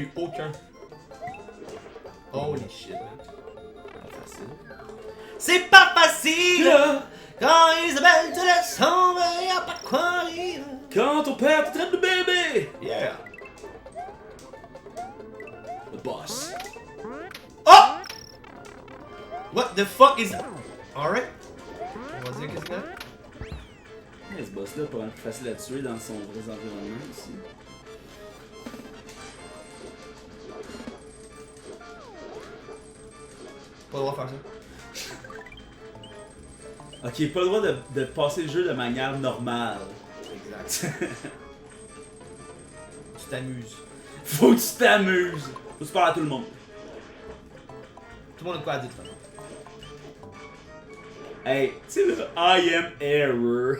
eu aucun. Holy shit, man. Pas facile. C'est pas facile quand Isabelle te laisse tomber, y'a pas de quoi rire. Quand ton père te traite de bébé! Yeah. Le boss. Oh! What the fuck is... Alright. On va dire qu'est-ce que c'est? Mais ce boss-là, pas mal plus facile à tuer dans son vrai environnement aussi. Pas le droit de faire ça. Ok, pas le droit de passer le jeu de manière normale. Exact. Tu t'amuses. Faut que tu t'amuses! Faut que tu parles à tout le monde. Tout le monde a de quoi à dire, de toute façon. Hey, tu sais le I am error.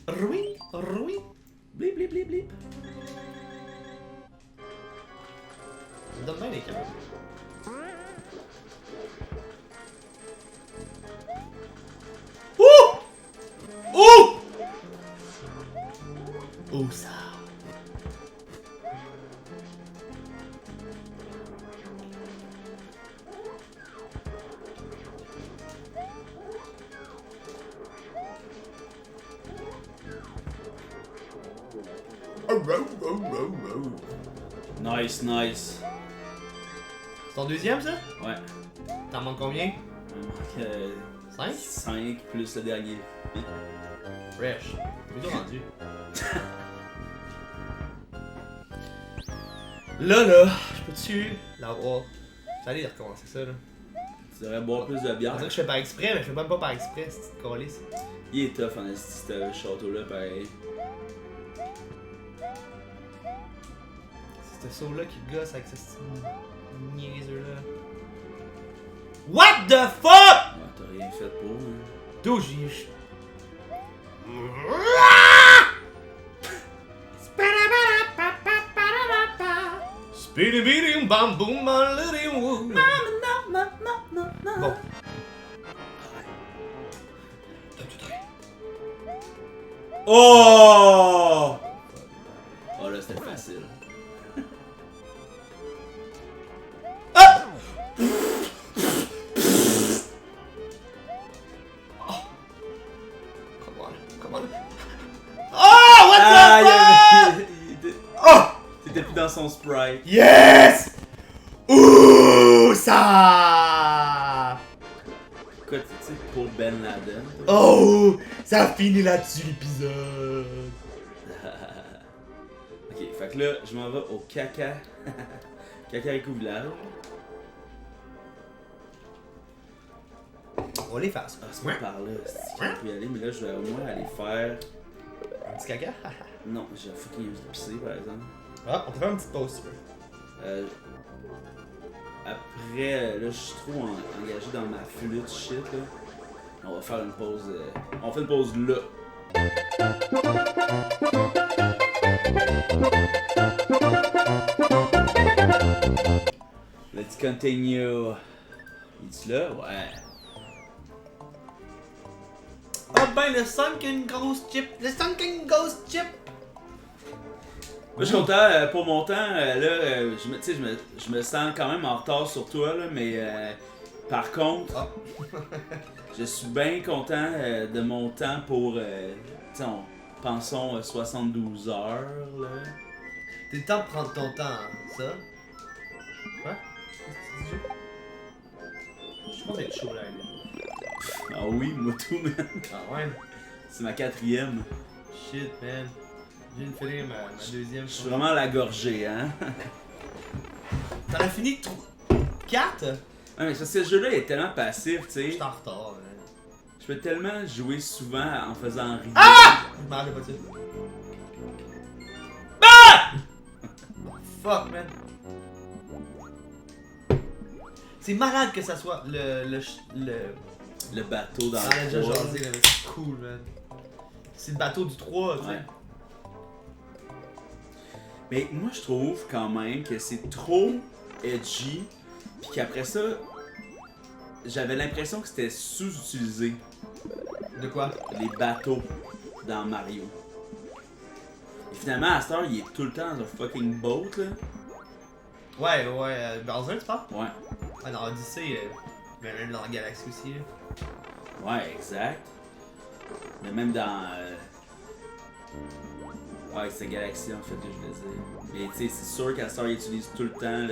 Oui, oui. Blip, blip, blip, blip. Donne bien les caméras. Ouh! Ouh! Où ça? Nice, nice. C'est ton deuxième, ça? Ouais. T'en manques combien? Il manque 5? 5 plus le dernier. Fresh. Plutôt rendu. Là, je peux-tu l'avoir? J'allais recommencer ça, là. Tu devrais boire plus de On bière. dirait que je fais par exprès, mais je fais même pas par exprès, cette petite calice. Il est tough en esti, ce château-là, pareil. C'est ce saut-là qui gosse avec ce petit niaiseux-là. What the fuck? Ouais, t'as rien fait pour. Hein. D'où j'y... Speedy beating bam boom bam litty woo. Bon. Oh! Oh là, c'était facile. Ah! Come on. Oh, what the fuck? Oh! T'étais plus dans son sprite. Yes! Ouh, ça! Quoi, tu sais, pour Ben Laden? Oh! Ça finit là-dessus l'épisode. Ok, fait que là, je m'en vais au caca. Cacarico village. On les fasse. Ah, c'est pas par là, c'est qu'on peut y aller, mais là, je vais au moins aller faire. Un petit caca? Non, j'ai fucking envie de pisser par exemple. Ah, on peut faire une petite pause si tu veux. Après, là, je suis trop engagé dans ma flûte shit là. On va faire une pause. On fait une pause là. Let's continue. Es-tu là? Ouais. Ah ben, le Sunken Ghost Chip! Le Sunken Ghost Chip! Moi, je suis content pour mon temps. Là, je me sens quand même en retard sur toi, là, mais par contre, je suis bien content de mon temps pour, pensons 72 heures. Là. T'as le temps de prendre ton temps, hein, ça? Quoi? Qu'est-ce que tu dis? Je pense être chaud là. Ah oui, moi tout, man. Ah ouais? C'est ma 4e. Shit, man. Je viens de finir ma deuxième. Je suis vraiment à la gorgée, hein. T'en as fini 4? Ouais, mais ce jeu-là est tellement passif, tu sais. Je suis en retard, man. Je peux tellement jouer souvent en faisant rire. Ah! Je m'en rappelais pas de ça. Ah! Fuck, man. C'est malade que ça soit Le bateau dans On en a déjà le trois. jasé, là, mais c'est cool, man. C'est le bateau du 3, tu sais. Ouais. Mais moi, je trouve quand même que c'est trop edgy, puis qu'après ça, j'avais l'impression que c'était sous-utilisé, De quoi? les bateaux dans Mario. finalement, à cette heure, il est tout le temps dans un fucking boat, là. Ouais, Bowser, tu parles? Ouais. Ah, dans Odyssey, mais même dans la galaxie aussi, là. Ouais, exact. Mais même dans. Ouais, c'est Galaxy en fait que je voulais dire. Mais tu sais, c'est sûr qu'à ça, il utilise tout le temps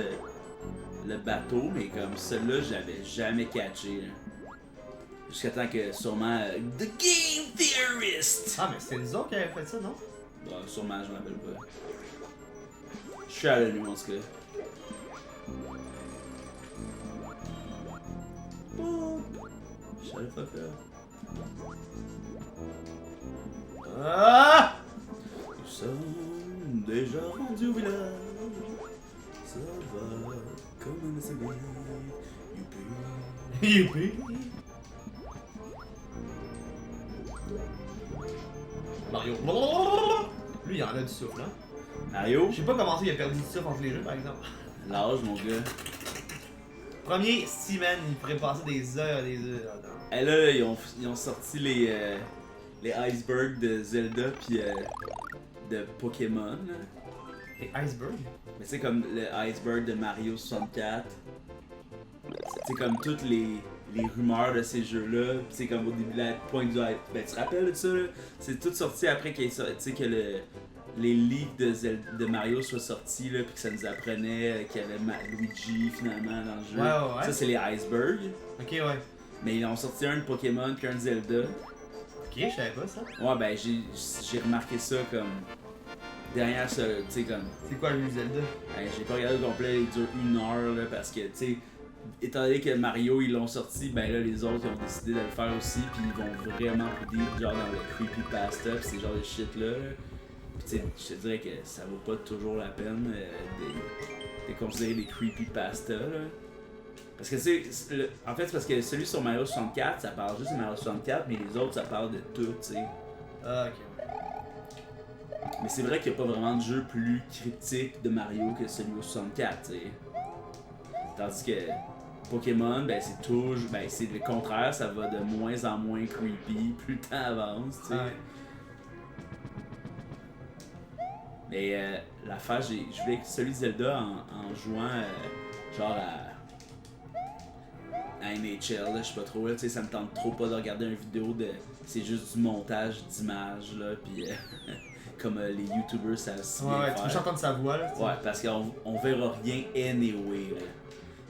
le bateau, mais comme celui-là, je l'avais jamais catché. Là. Jusqu'à temps que sûrement The Game Theorist! Ah, mais c'était nous autres qui avaient fait ça, non? Bon, sûrement, je m'en rappelle pas. Je suis à la nuit en tout cas. Oh! Shut the fuck up. Ah! Nous sommes déjà rendus au village. Ça va comme un CD. Youpi. Youpi! Mario. Lui, il en a du souffle, hein? Mario, Je sais pas comment ça il a perdu du souffle entre les jeux, par exemple. l'âge, mon gars. Premier, Steven, il pourrait passer des heures et des heures là-dedans. Et là, ils ont sorti les icebergs de Zelda pis de Pokémon. Là. Et Iceberg? Mais c'est comme le iceberg de Mario 64. C'est comme toutes les rumeurs de ces jeux-là. C'est comme au début de la pointe du hype. Ben, tu te rappelles de ça? Là? C'est tout sorti après qu'il que les leaks de Mario soient sortis, là, puis que ça nous apprenait qu'il y avait Luigi finalement dans le jeu. Ouais. Ça, c'est les icebergs. Ok, ouais. Mais ils ont sorti un de Pokémon puis un de Zelda. Ok, je savais pas ça. Ouais, ben j'ai remarqué ça comme derrière ce, tu sais comme, C'est quoi le Zelda? j'ai pas regardé au complet, il dure 1 heure là, parce que tu sais, étant donné que Mario ils l'ont sorti, ben là les autres ils ont décidé de le faire aussi, puis ils vont vraiment deep genre dans le creepypasta pis ces genres de shit là. Pis tu sais, je te dirais que ça vaut pas toujours la peine de considérer des creepypasta là. Parce que en fait c'est parce que celui sur Mario 64 ça parle juste de Mario 64, mais les autres ça parle de tout, tu sais. Ah, ok. Mais c'est vrai qu'il n'y a pas vraiment de jeu plus cryptique de Mario que celui au 64, tu sais. Tandis que Pokémon, ben c'est toujours, ben c'est le contraire, ça va de moins en moins creepy plus le temps avance, tu sais. Ouais. Mais l'affaire, je voulais que celui de Zelda en jouant genre à NHL, là, je sais pas trop, là, tu sais, ça me tente trop pas de regarder une vidéo de. C'est juste du montage d'images, là, pis comme les youtubers savent si bien Ouais, tu faire. peux entendre sa voix, là. Ouais, parce qu'on verra rien anyway, là.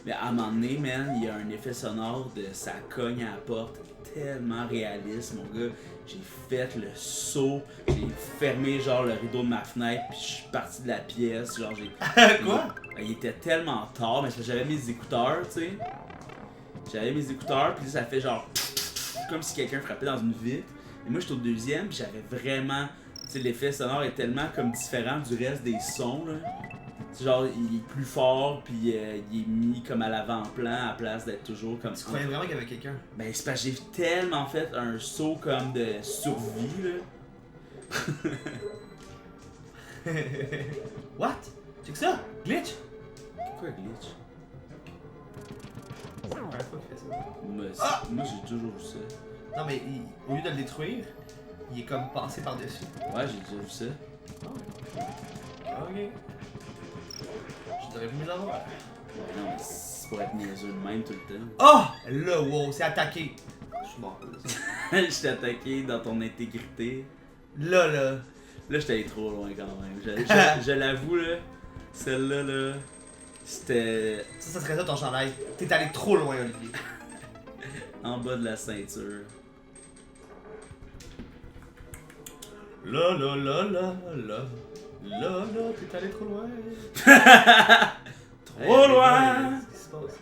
Mais à un moment donné, man, il y a un effet sonore de ça cogne à la porte tellement réaliste, mon gars. J'ai fait le saut, j'ai fermé genre le rideau de ma fenêtre, puis je suis parti de la pièce, genre j'ai... Quoi? Il était tellement tard, mais parce que j'avais mes écouteurs, tu sais. J'avais mes écouteurs, puis ça fait genre... comme si quelqu'un frappait dans une vitre. Et moi, j'étais au deuxième, puis j'avais vraiment... Tu sais, l'effet sonore est tellement comme différent du reste des sons, là. C'est genre, il est plus fort, puis il est mis comme à l'avant-plan à la place d'être toujours comme... Tu croyais vraiment qu'il y avait quelqu'un? Ben, c'est parce que j'ai tellement fait un saut comme de survie, là. What? C'est que ça? Glitch? Pourquoi glitch? C'est la première fois qu'il fait ça. Moi, j'ai toujours vu ça. Non, mais au lieu de le détruire, il est comme passé par-dessus. Ouais, j'ai déjà vu ça. Ok. Je devrais mieux l'avoir. Ouais, non, mais c'est pour être niaiseux de même tout le temps. Oh! Là, wow, c'est attaqué. Je suis mort. Je t'ai attaqué dans ton intégrité. Là. Là, j'étais allé trop loin quand même. Je l'avoue, là. Celle-là, là. C'était Ça serait ça ton chandail. T'es allé trop loin, Olivier. en bas de la ceinture. Là, t'es allé trop loin. Trop loin! Qu'est-ce qui se passe?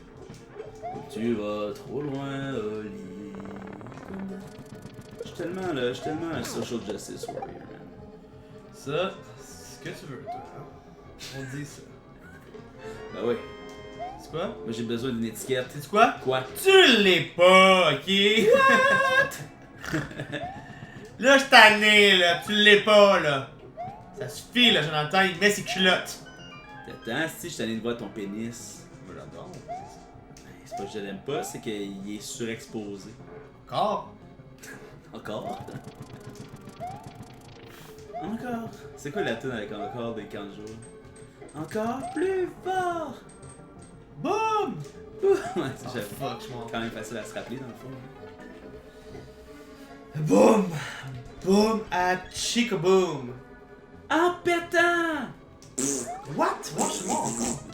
Tu vas trop loin, Oli. Je suis tellement un social justice warrior, man. Ça, c'est ce que tu veux, toi. Hein? On dit ça. Ben oui, C'est quoi? moi j'ai besoin d'une étiquette. C'est quoi? Quoi? Tu l'es pas, ok? What? Là, je tanné, là. Tu l'es pas, là. Ça suffit, là, Jonathan. Il met ses culottes. Attends, si je suis allé de voir ton pénis. J'adore. C'est pas que je l'aime pas, c'est qu'il est surexposé. Encore? Encore? Encore. C'est quoi la tune avec encore des 15 jours? Encore plus fort! Boum! Ouais, Oh, c'est fuck, je m'en... quand même facile à se rappeler dans le fond. Boum! Boum à chica-boom! En pétant! What? Franchement, encore.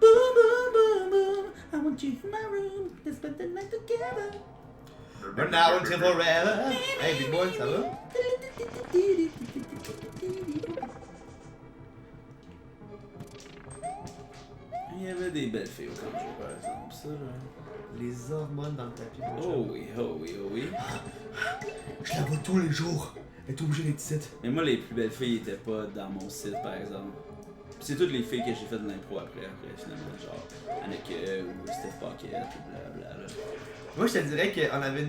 Boom, boom, boom, boom. I want you in my room. Let's spend the night together. From now until forever. Hey, big boy, ça va? Il y avait des belles filles au camp de jour, par exemple. Ça, là. Les hormones dans le tapis. mon chum. Oh oui, oh oui, oh oui. Je la vois tous les jours. Elle est obligée d'être ici. Mais moi, les plus belles filles étaient pas dans mon site, par exemple. Puis c'est toutes les filles que j'ai fait de l'impro après, finalement. Genre Anneke ou Steph Pocket ou blablabla. Là. Moi, je te dirais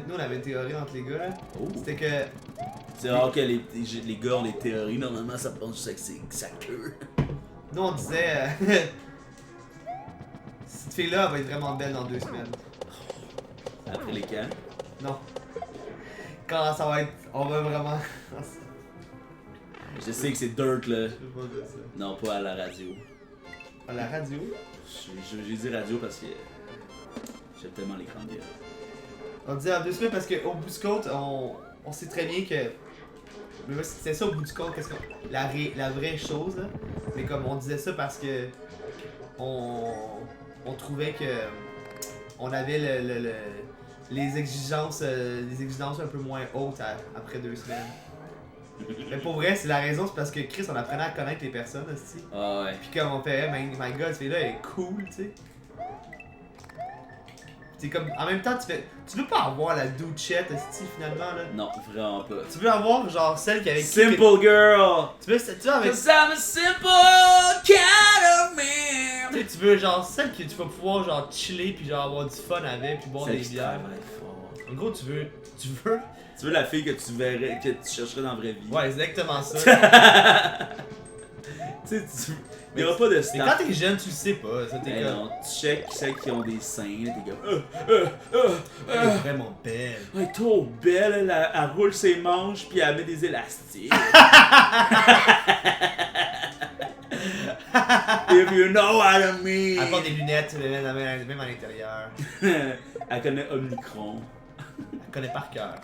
nous, on avait une théorie entre les gars. Là. Oh. C'était que. C'est rare que les gars ont des théories. Normalement, ça pense juste avec sa queue. Nous, on disait. Cette fille-là elle va être vraiment belle dans 2 semaines. Après les camps. Non. Quand ça va être. On va vraiment. Je sais que c'est dirt, là. Je peux pas dire ça. Non, pas à la radio. À la radio? J'ai dit radio parce que j'aime tellement l'écran de gueule. On disait en 2 semaines parce qu'au bout du compte, on sait très bien que. Mais c'est ça au bout du compte, qu'est-ce qu'on. La vraie chose, là. Mais comme on disait ça parce que. On trouvait que. On avait les exigences un peu moins hautes après 2 semaines. Mais pour vrai, c'est la raison, c'est parce que Chris, on apprenait à connaître les personnes aussi. Ah ouais. Puis comme on fait, my god, cette fille-là elle est cool, tu sais. C'est comme, en même temps, tu veux pas avoir la douchette, finalement, là. Non, vraiment pas. Tu veux avoir, genre, celle qui avec qui Simple girl! Tu veux avec... Cause I'm a simple kind of man! Tu veux, genre, celle que tu vas pouvoir, genre, chiller, puis genre, avoir du fun avec, puis boire Celle des qui bières. travaille fort. En gros, tu veux... Tu veux la fille que tu verrais, que tu chercherais dans la vraie vie. Ouais, exactement ça. Tu sais, il y aura pas de Mais star. quand t'es jeune, tu le sais pas, ça, t'es Mais comme... non, tu check celles qui ont des seins, là, t'es comme Elle est vraiment belle. elle est trop belle, elle roule ses manches puis elle met des élastiques. If you know what I mean. Elle porte des lunettes, même à l'intérieur. Elle connaît Omicron. Elle connaît par cœur.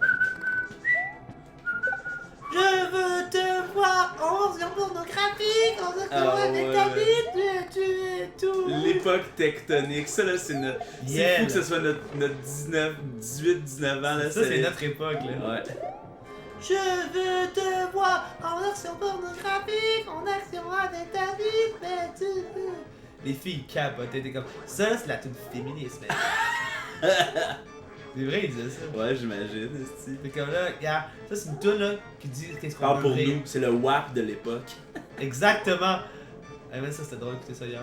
Je veux te voir en faisant pornographique, en faisant avec ta bite, tu es tout. L'époque tectonique, ça là c'est notre. Yeah, C'est fou que là. ce soit notre 18-19 ans là. Ça, c'est notre époque, là. Ouais. Je veux te voir en action pornographique, en action avec ta bite, mais tu... Les filles capotaient, t'es comme... Ça, c'est la toute féministe, mec. C'est vrai, ils disaient ça. Ouais, j'imagine, esti. T'es comme là, regarde, ça c'est une toune là qui dit qu'est-ce qu'on Ah, veut pour rire. nous, c'est le WAP de l'époque. Exactement. Eh ben ça c'était drôle d'écouter ça hier.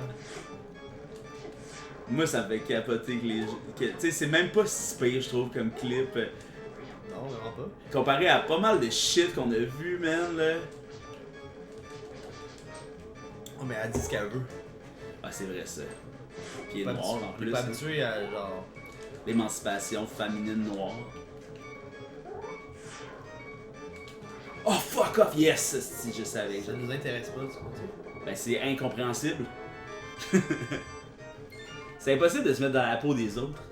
Moi, ça me fait capoter que les. Tu sais, c'est même pas si pire, je trouve, comme clip. Non, vraiment pas. Comparé à pas mal de shit qu'on a vu, man, là. Oh mais elle dit ce qu'elle veut. Ah, c'est vrai, ça. Puis il est Pas noir, habitué- en on est plus. pas là. habitué à genre... L'émancipation féminine noire. Oh, fuck off! Yes! Si je savais. Ça nous intéresse pas, tu comprends? Ben, c'est incompréhensible. C'est impossible de se mettre dans la peau des autres.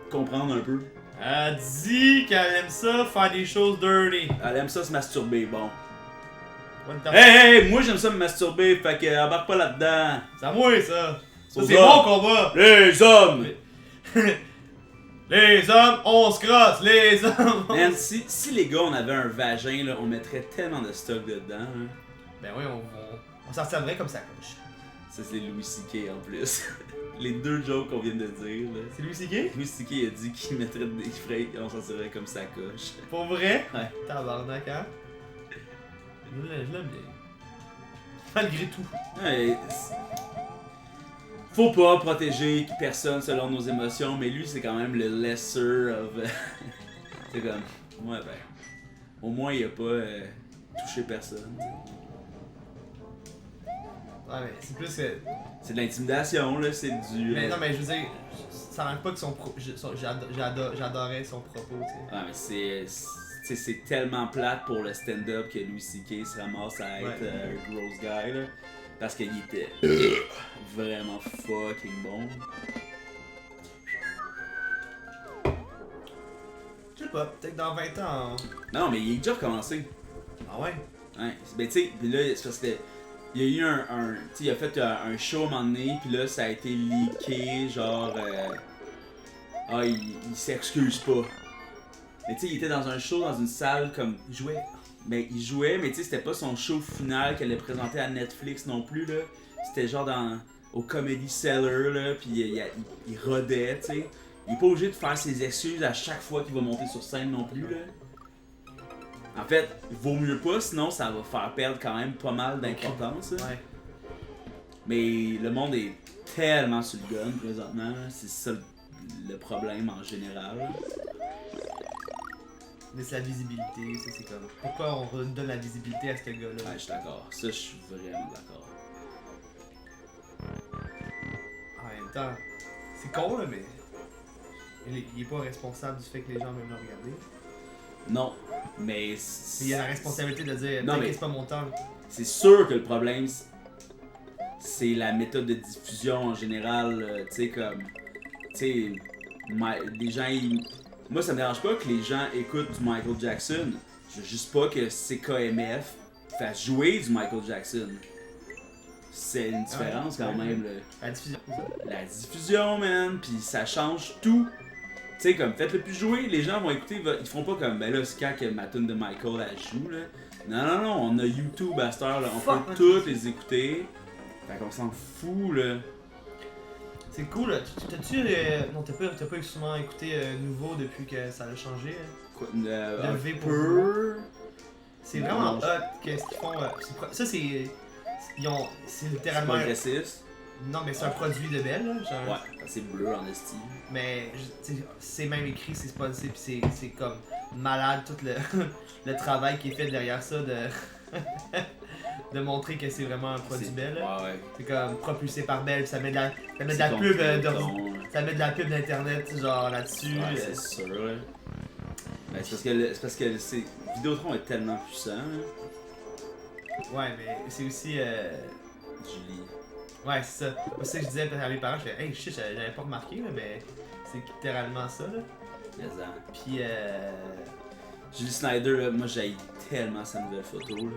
Comprendre un peu. Elle dit qu'elle aime ça, faire des choses dirty. Elle aime ça se masturber, bon. Bonne temps. Hey, moi j'aime ça me masturber, fait que embarque pas là-dedans. C'est à moi ça. Ça Aux c'est hommes. mon combat. Les hommes! Les hommes, on se crosse, les hommes. Man, si les gars on avait un vagin, là, on mettrait tellement de stock dedans. Hein. Ben oui, on s'en servirait comme ça coche. Ça c'est Louis C.K. en plus. Les deux jokes qu'on vient de dire, là. C'est Louis C.K.? Louis C.K. a dit qu'il mettrait des frais, on s'en servirait comme ça coche. Pour vrai? Ouais. Tabarnak, hein? Je l'aime bien. Malgré tout. Ouais, faut pas protéger personne selon nos émotions, mais lui c'est quand même le lesser of. C'est comme, ouais ben, au moins il a pas touché personne. Ouais, mais c'est plus. C'est de l'intimidation, là, c'est du. Mais non, mais je veux dire, ça n'arrive pas que j'adorais son propos, tu sais. Ouais, mais c'est tellement plate pour le stand-up que Louis C.K. se ramasse à être un gross guy, là. Parce qu'il était vraiment fucking bon. Je sais pas, peut-être dans 20 ans. Non, mais il est déjà recommencé. Ah ouais? Ouais, ben tu sais, pis là, c'est parce que il y a eu tu sais, il a fait un show à un moment donné, pis là, ça a été leaké, genre, il s'excuse pas. Mais tu sais, il était dans un show, dans une salle, comme, Il jouait. ben, il jouait, mais tu sais, c'était pas son show final qu'elle a présenté à Netflix non plus, là. C'était genre au Comedy Cellar, là, pis il rodait, tu sais. Il est pas obligé de faire ses excuses à chaque fois qu'il va monter sur scène non plus, là. En fait, il vaut mieux pas, sinon ça va faire perdre quand même pas mal d'importance. Ouais. Mais le monde est tellement sur le gun présentement, c'est ça le problème en général. Mais c'est la visibilité, c'est comme. Pourquoi on redonne la visibilité à ce gars-là? Ouais, je suis d'accord. Ça, je suis vraiment d'accord. En même temps, c'est con là, mais. Il est pas responsable du fait que les gens veulent le regarder. Non, mais Il a la responsabilité de dire non, mais c'est pas mon temps. c'est sûr que le problème, c'est la méthode de diffusion en général. Tu sais, comme. Tu sais, les gens. Moi, ça me dérange pas que les gens écoutent du Michael Jackson. Je veux juste pas que CKMF fasse jouer du Michael Jackson. C'est une différence quand même. Là. La diffusion. La diffusion, man, pis ça change tout. Tu sais, comme, faites-le plus jouer, les gens vont écouter, ils feront pas comme, ben là, c'est quand que ma tune de Michael, elle joue, là. Non, on a YouTube à cette heure, là, on peut toutes les écouter. Fait qu'on s'en fout, là. C'est cool, t'as-tu. Non, t'as pas souvent écouté Nouveau depuis que ça a changé. Quoi, Le V pour peu. C'est Non, vraiment non, hot, qu'est-ce qu'ils font. Ça, c'est. C'est littéralement. Progressiste. Non, mais c'est un produit de Belle, là. Genre, Ouais, c'est bleu en estime. Mais c'est même écrit, c'est sponsé, pis c'est comme malade tout le travail qui est fait derrière ça de de montrer que c'est vraiment un produit Belle. Ouais. C'est comme propulsé par Belle, pis ça met de la C'est pub ton- ça met de la pub d'internet genre là-dessus. Ouais, c'est sûr, là. Ben, c'est parce que Vidéotron est tellement puissant, là. Ouais, mais c'est aussi Julie. ouais, c'est ça. Moi, c'est ça que je disais à mes parents, je fais hey shit, j'avais pas remarqué là, mais c'est littéralement ça là. Mais Puis Julie Snyder, là, moi j'haïs tellement sa nouvelle photo. Là.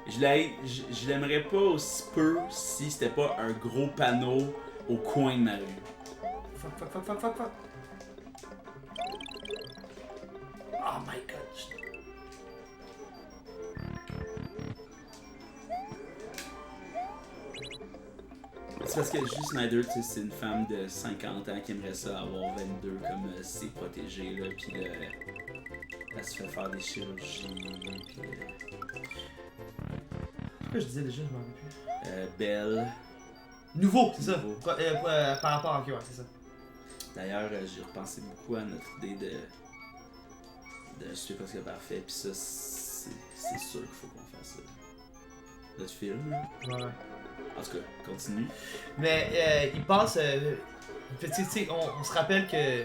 Je l'aimerais pas aussi peu si c'était pas un gros panneau au coin de ma rue. fuck. Oh my god. C'est parce que Julie Snyder, tu sais, c'est une femme de 50 ans qui aimerait ça avoir 22 comme ses protégés, là, pis elle se fait faire des chirurgies, pis Pourquoi je disais déjà, je m'en rappelle plus. Belle. Nouveau, c'est ça. Nouveau. Par rapport à ok, ouais, c'est ça. D'ailleurs, j'ai repensé beaucoup à notre idée de Je suis presque parfait, pis ça, c'est sûr qu'il faut qu'on fasse ça. Notre film, là. Ouais. En tout cas, continue. Mais il passe. Tu sais, on se rappelle que.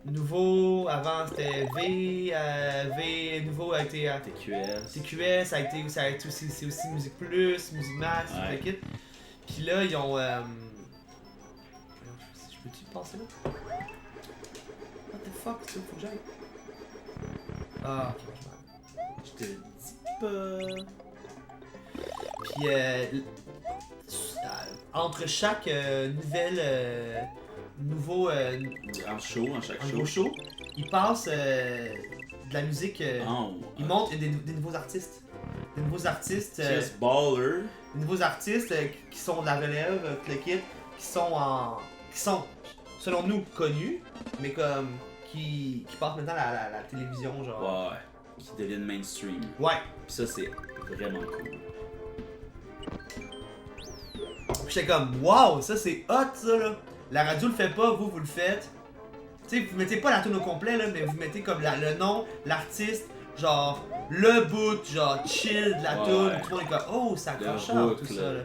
Nouveau, avant c'était V, Nouveau a été à TQS. TQS, ça a été aussi, c'est aussi Musique Plus, Musique Max, tout le kit. Puis là, ils ont. Je peux-tu passer là? What the fuck, c'est où faut que j'aille? Ah, ok, Je te dis pas. Puis entre chaque nouveau En show, en chaque un show. gros show, ils passent de la musique. Ils montrent des nouveaux artistes. Des nouveaux artistes. Just Baller. Des nouveaux artistes qui sont de la relève, tout le kit, qui sont selon nous connus, mais comme qui passent maintenant à la télévision, genre. Ouais. Qui deviennent mainstream. Ouais. Pis ça, c'est vraiment cool. J'étais comme, wow, ça c'est hot ça là. La radio le fait pas, vous le faites. Tu sais, vous mettez pas la tune au complet là, mais vous mettez comme le nom, l'artiste, genre, le bout, genre, chill de la Ouais. tune, tout le monde est comme, oh, ça Le accrocheur, hook, tout là. ça, là.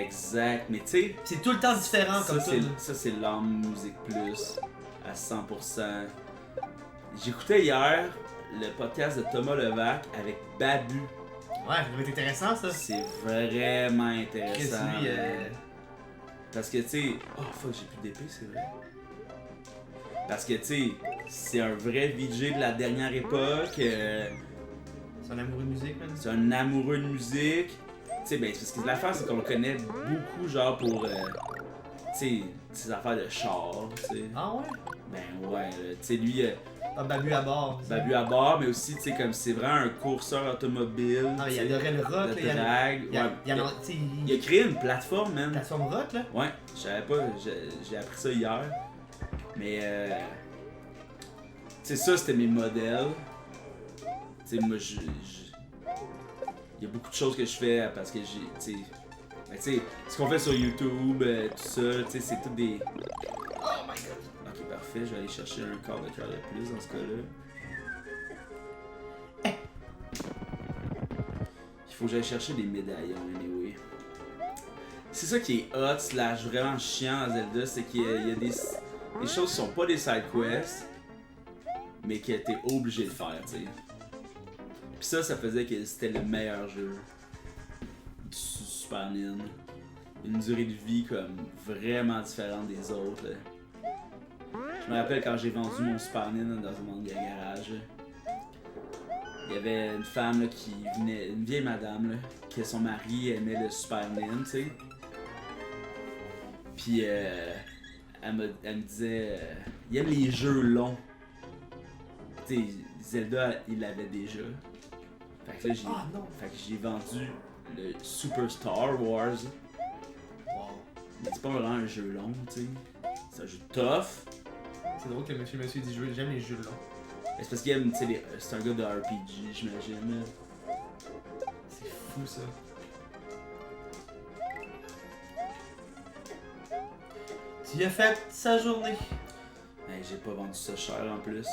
Exact, mais tu sais, C'est tout le temps différent comme ça, tune. ça c'est l'âme musique plus à 100%. J'écoutais hier le podcast de Thomas Levac avec Babu. Ouais, ça doit être intéressant, ça. C'est vraiment Chris, intéressant. lui, Parce que tu sais, oh fuck, j'ai plus d'épée, c'est vrai. Parce que tu sais, c'est un vrai VJ de la dernière époque. c'est un amoureux de musique, man. C'est un amoureux de musique. Tu sais, ben, parce que l'affaire, c'est qu'on le connaît beaucoup, genre, pour, tu sais, ses affaires de char, tu sais. Ah ouais? Ben ouais, là, tu sais, lui, Ah, Babu à bord. Babu à bord, mais aussi, tu sais, comme c'est vraiment un courseur automobile. Ah, il tu sais, adorait le rock, de là. Il y a, drag. il y a, Ouais, il y a, tu sais, il a créé une plateforme, man. plateforme rock, là. Ouais, je savais pas, j'ai appris ça hier. Mais, tu sais, ça, c'était mes modèles. Tu sais, moi, il y a beaucoup de choses que je fais parce que j'ai, tu sais, ben, tu sais, ce qu'on fait sur YouTube, tout ça, tu sais, c'est tout des... Oh my god. Ok, parfait, je vais aller chercher un quart de cœur de plus dans ce cas-là. Il faut que j'aille chercher des médaillons, anyway. C'est ça qui est hot, slash vraiment chiant à Zelda, c'est qu'il y a des choses qui sont pas des side quests, mais que t'es obligé de faire, tu sais. Pis ça faisait que c'était le meilleur jeu du Super NES. Une durée de vie comme vraiment différente des autres. Là. Je me rappelle quand j'ai vendu mon Super NES dans un monde de garage. Il y avait une femme là, qui venait, une vieille madame, là, que son mari aimait le Super NES, tu sais. Puis elle me disait, il aime les jeux longs. Tu sais, Zelda, il l'avait déjà. Fait que là, j'ai vendu le Super Star Wars. Wow. Mais c'est pas vraiment un jeu long, tu sais. C'est un jeu tough. C'est drôle que monsieur dit j'aime les jeux longs. Mais c'est parce qu'il aime, tu sais, c'est un gars de RPG, j'imagine. C'est fou ça. Tu as fait sa journée. Hey, j'ai pas vendu ça cher en plus.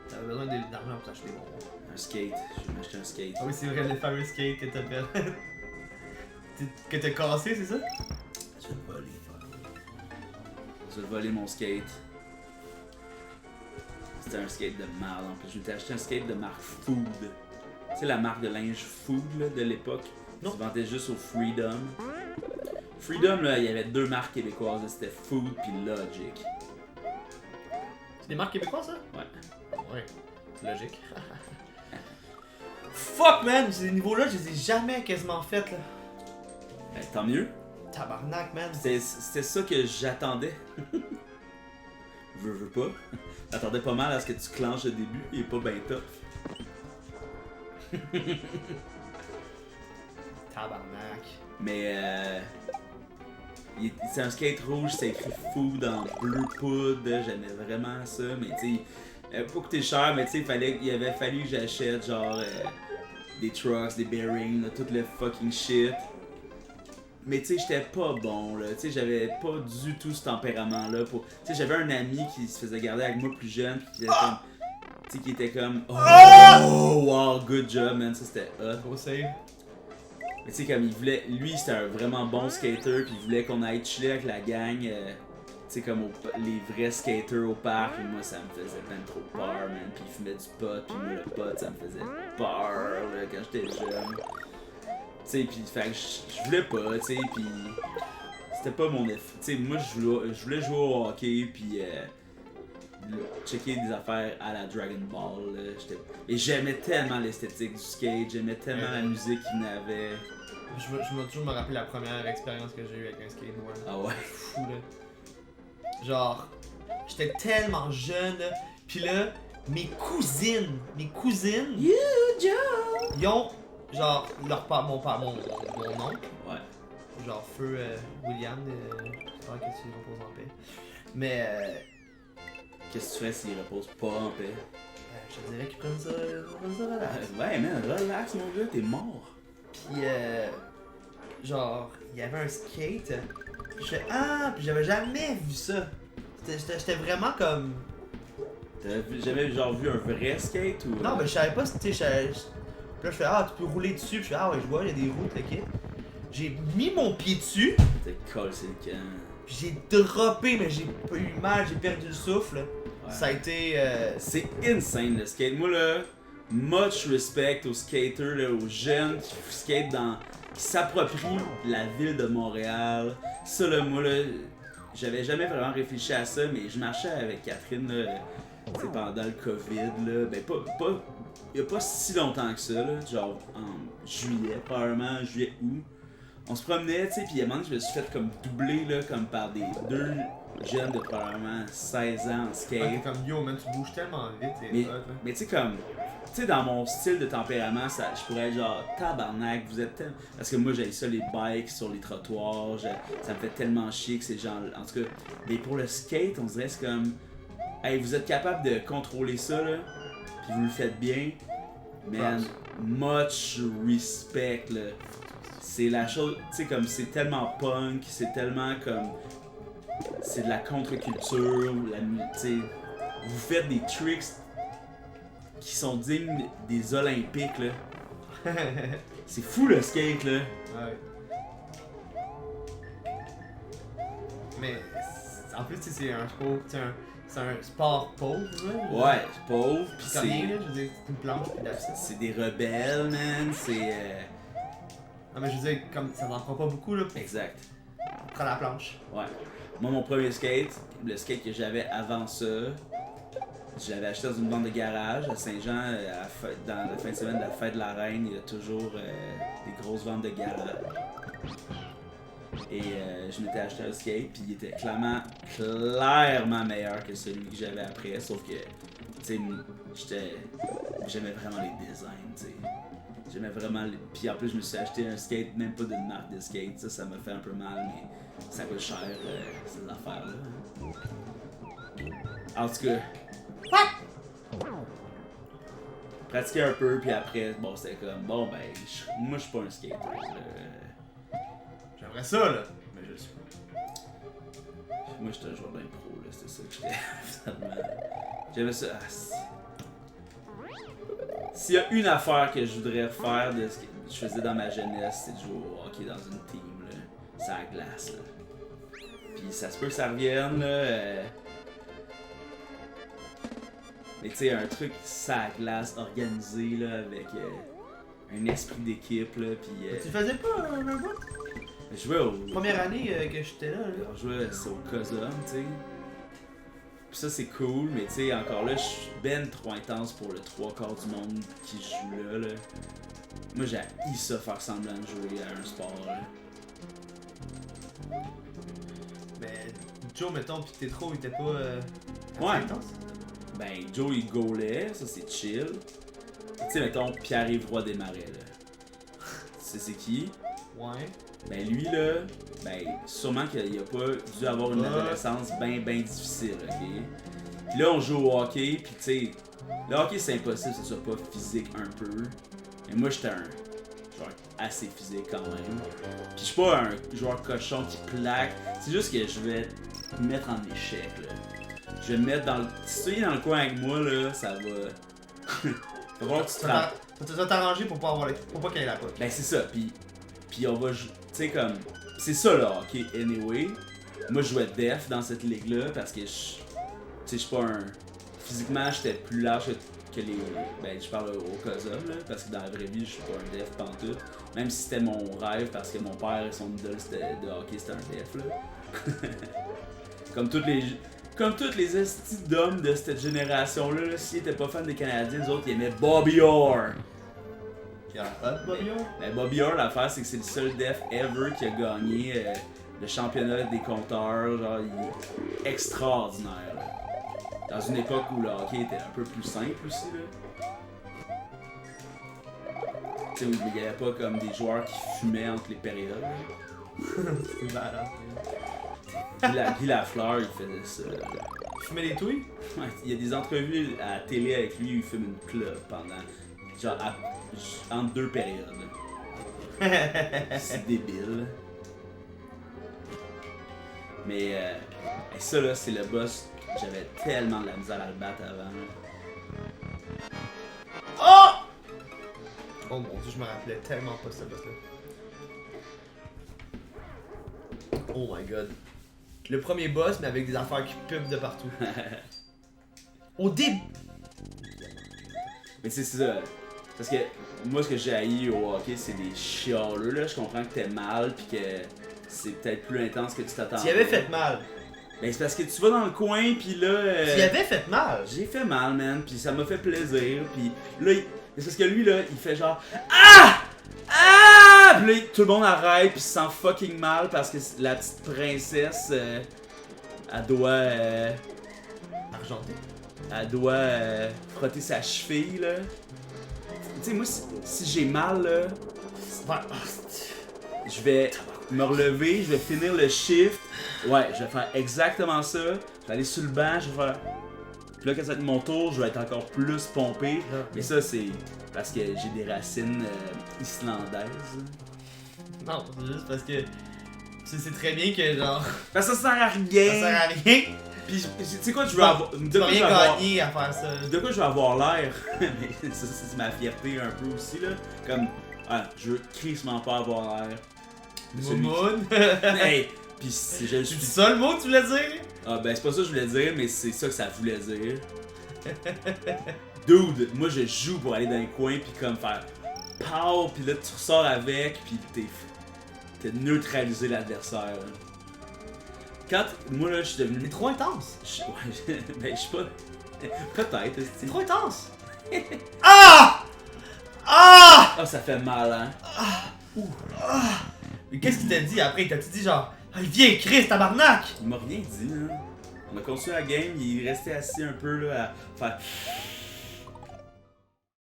T'avais besoin d'argent pour t'acheter des bonbons. Un skate, je vais m'acheter un skate. Ah oui, c'est vrai, le fameux skate que t'as fait. que t'as cassé, c'est ça? Je vais te voler. Je vais te voler mon skate. C'était un skate de merde en plus. Je m'étais acheté un skate de marque Food. Tu sais la marque de linge Food là, de l'époque? Non. Qui se vendait juste au Freedom. Freedom, là, il y avait deux marques québécoises. C'était Food puis Logic. C'est des marques québécoises, ça? Ouais. Ouais. C'est logique. Fuck, man! Ces niveaux-là, je les ai jamais quasiment fait, là. Ben, tant mieux. Tabarnak, man. C'était ça que j'attendais. veux pas. J'attendais pas mal à ce que tu clenches le début. Il est pas ben tough. Tabarnak. Mais c'est un skate rouge, c'est écrit Food en bleu poudre, j'aimais vraiment ça, mais tu sais, il avait pas coûté cher, mais tu sais, il avait fallu que j'achète genre des trucks, des bearings, là, tout le fucking shit. Mais tu sais, j'étais pas bon, là, tu sais, j'avais pas du tout ce tempérament-là pour... Tu sais, j'avais un ami qui se faisait garder avec moi plus jeune, pis qui était comme... Tu sais, qui était comme... Oh, wow, good job, man, ça c'était hot. Gros save. Mais tu sais, comme il voulait, lui c'était un vraiment bon skater, puis il voulait qu'on aille chiller avec la gang, tu sais, comme les vrais skaters au parc, puis moi ça me faisait ben trop peur, man. Puis il fumait du pot, puis moi le pot ça me faisait peur là, quand j'étais jeune. Tu sais, puis fait que je voulais pas, tu sais, puis c'était pas mon effet. Tu sais, moi je voulais jouer au hockey, puis checker des affaires à la Dragon Ball. Là. Et j'aimais tellement l'esthétique du skate, j'aimais tellement la musique qu'il n'avait. Je vais toujours me rappeler la première expérience que j'ai eue avec un skateboard. Ah ouais? Fou, là. Genre, j'étais tellement jeune, là. Pis là, mes cousines, You, Joe! ils ont, genre, mon oncle, Ouais. genre feu William, j'espère que tu reposes en paix. Mais, Qu'est-ce que tu ferais s'il repose pas en paix? je te dirais qu'ils prennent ça relax. Ouais, man, relax, mon gars, t'es mort. Pis, genre, il y avait un skate. Pis je fais, ah, pis j'avais jamais vu ça. J'étais vraiment comme. T'as jamais genre vu un vrai skate ou. Non, mais je savais pas si tu sais. Là, je fais, ah, tu peux rouler dessus. Puis je fais, ah, ouais, je vois, il y a des routes, ok. J'ai mis mon pied dessus. T'as collé le camp. Puis j'ai droppé, mais j'ai pas eu mal, j'ai perdu le souffle. Ouais. Ça a été. C'est insane le skate. Moi là, much respect aux skaters, là, aux jeunes qui skate qui s'approprient la ville de Montréal. Ça là, moi là, j'avais jamais vraiment réfléchi à ça, mais je marchais avec Catherine là, pendant le COVID là, ben il y a pas si longtemps que ça là, genre en juillet, probablement juillet-août. On se promenait, tu sais, pis à un moment donné, je me suis fait comme doubler là, comme par deux jeunes de probablement 16 ans en skate. Ouais, t'es comme yo, man, tu bouges tellement vite, Mais, mais tu sais, comme, tu sais, dans mon style de tempérament, ça, je pourrais être genre, tabarnak, vous êtes tellement. Parce que moi, j'ai ça, les bikes sur les trottoirs, ça me fait tellement chier que ces gens. En tout cas, mais pour le skate, on dirait c'est comme, hey, vous êtes capable de contrôler ça, là, pis vous le faites bien, man, much respect, là. C'est la chose, tu sais, comme c'est tellement punk, c'est tellement comme. C'est de la contre-culture, tu sais. Vous faites des tricks qui sont dignes des Olympiques, là. C'est fou le skate, là. Ouais. Mais en plus, c'est un sport, c'est un sport pauvre, là. Ouais, c'est pauvre, pis C'est rien, là, je veux dire, c'est une planche, pis d'accès. C'est des rebelles, man, c'est. Non, mais je veux dire, comme ça n'en prend pas beaucoup, là, Exact. pour la planche. Ouais. Moi, mon premier skate, le skate que j'avais avant ça, je l'avais acheté dans une vente de garage à Saint-Jean, dans la fin de semaine de la fête de la Reine. Il y a toujours des grosses ventes de garage. Et je m'étais acheté un skate, puis il était clairement meilleur que celui que j'avais après. Sauf que, tu sais, j'aimais vraiment les designs, tu sais. J'aimais vraiment les... Puis en plus, je me suis acheté un skate, même pas d'une marque de skate. Ça m'a fait un peu mal, mais ça coûte cher, ces affaires-là. En tout cas... Pratiquer un peu, puis après, bon, c'était comme... Bon, ben, moi, je suis pas un skater. J'aimerais ça, là, mais je le suis pas. Moi, j'étais un joueur d'impro, là, c'était ça que j'étais, finalement. J'aimais ça... S'il y a une affaire que je voudrais faire de ce que je faisais dans ma jeunesse, c'est de jouer au hockey dans une team, là. C'est à la glace, là. Puis ça se peut que ça revienne, là. Mais tu sais, un truc ça à la glace organisé, là, avec un esprit d'équipe, là. Puis. Tu faisais pas un bout? Je jouais au. Première année que j'étais là, On jouait au COSOM, tu sais. Pis ça c'est cool, mais tu sais, encore là, je suis ben trop intense pour le 3/4 du monde qui joue là. Moi j'ai haï ça faire semblant de jouer à un sport là. Mais Joe, mettons, pis Tétro, il était pas Ouais. intense? Ben Joe il gaulait, ça c'est chill. Tu sais, mettons Pierre-Yves Roy Desmarais là. C'est qui? Ouais. Ben lui là, ben sûrement qu'il a pas dû avoir une adolescence ben difficile, ok? Puis là on joue au hockey, puis tu sais, le hockey c'est impossible que ce soit pas physique un peu. Mais moi j'étais un joueur assez physique quand même. Puis je suis pas un joueur cochon qui plaque, c'est juste que je vais me mettre en échec là. Je vais me mettre dans le... Si tu es dans le coin avec moi là, ça va... Faut voir que tu te rappelles. Tu vas t'arranger pour pas avoir pour pas qu'il y ait la poque. Ben c'est ça, puis on va... Tu sais comme... C'est ça là, ok, anyway. Moi je jouais def dans cette ligue-là parce que je... Tu sais, je suis pas un... Physiquement, j'étais plus large que les... Ben je parle au COSOM là, parce que dans la vraie vie, je suis pas un def pantoute. Même si c'était mon rêve parce que mon père et son idole de hockey c'était un def là. Comme toutes les estis d'hommes de cette génération-là, s'ils étaient pas fans des Canadiens, les autres ils aimaient Bobby Orr. Bobby Orr? Ben, Bobby Orr, l'affaire c'est que c'est le seul def ever qui a gagné le championnat des compteurs. Genre, il est extraordinaire. Là. Dans une époque où le hockey était un peu plus simple aussi. Là. Tu sais, où il n'y avait pas comme des joueurs qui fumaient entre les périodes. C'est malade. Guy Lafleur, il faisait ça. Tu fumais des touilles? Ouais, il y a des entrevues à la télé avec lui où il fume une clope pendant. Genre, entre deux périodes. C'est débile. Mais ça là, c'est le boss J'avais tellement de la misère à le battre avant. Oh! Oh mon dieu, je me rappelais tellement pas ce boss-là. Oh my god. Le premier boss, mais avec des affaires qui pubent de partout. Au début. Mais c'est ça. Parce que moi, ce que j'ai haï au hockey, c'est des chialeux. Là. Je comprends que t'es mal pis que c'est peut-être plus intense que tu t'attends. Tu y avais fait mal. Ben, c'est parce que tu vas dans le coin pis là. Tu y avais fait mal. J'ai fait mal, man, pis ça m'a fait plaisir. Pis là, c'est parce que lui, là, il fait genre Ah! Ah! Pis là, tout le monde arrête pis se sent fucking mal parce que la petite princesse, elle doit. Argenté. Elle doit frotter sa cheville, là. Tu sais, moi, si j'ai mal, là, je vais me relever, je vais finir le shift. Ouais, je vais faire exactement ça. Je vais aller sur le banc, je vais faire. Puis là, quand ça va être mon tour, je vais être encore plus pompé. Mais ça, c'est parce que j'ai des racines islandaises. Non, c'est juste parce que tu sais très bien que genre. Parce que ça sert à rien. Ça sert à rien. Puis, tu sais quoi, je veux avoir. Tu vas rien gagner à faire ça. De quoi je vais avoir l'air. Mais ça, c'est ma fierté un peu aussi, là. Comme, ah, je veux crissement pas avoir l'air. Moumoun. Hey! Pis si je C'est suis. ça le mot que tu voulais dire? Ah, ben, c'est pas ça que je voulais dire, mais c'est ça que ça voulait dire. Dude, moi je joue pour aller dans les coins pis comme faire pow, pis là tu ressors avec pis t'es neutralisé l'adversaire. Quand moi là je suis devenu. C'est trop intense. Ouais, ben je sais pas. Peut-être, C'est trop intense. Ah! Ah! Ah, ça fait mal, hein. Mais qu'est-ce qu'il t'a dit après? Il t'a dit genre, ah, viens Chris, tabarnak! Il m'a rien dit, hein. On a continué la game, il restait assis un peu là à faire.